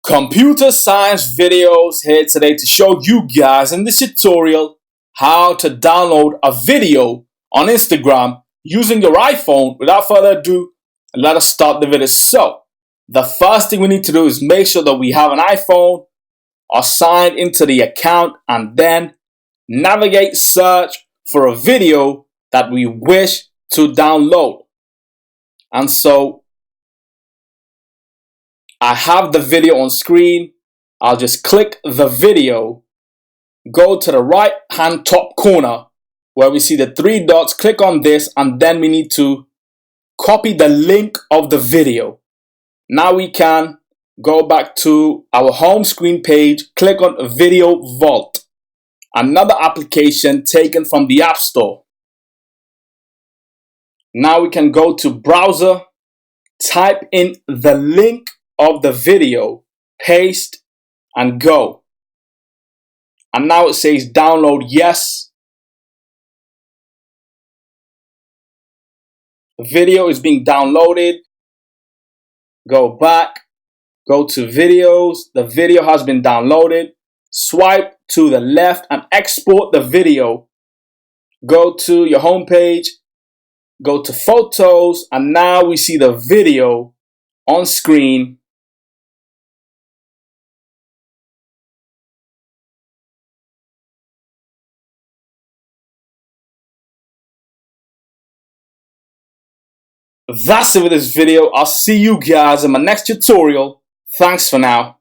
Computer science videos here today to show you guys in this tutorial how to download a video on Instagram using your iPhone. Without further ado, let us start the video. So the first thing we need to do is make sure that we have an iPhone or signed into the account, and then navigate search for a video that we wish to download. And so I have the video on screen. I'll just click the video, go to the right hand top corner where we see the three dots, click on this, and then we need to copy the link of the video. Now we can go back to our home screen page, click on Video Vault, another application taken from the App Store. Now we can go to browser, type in the link of the video, paste, and go. And now it says download yes. The video is being downloaded. Go back, go to videos. The video has been downloaded. Swipe to the left and export the video. Go to your home page, go to photos, and now we see the video on screen. That's it with this video. I'll see you guys in my next tutorial. Thanks for now.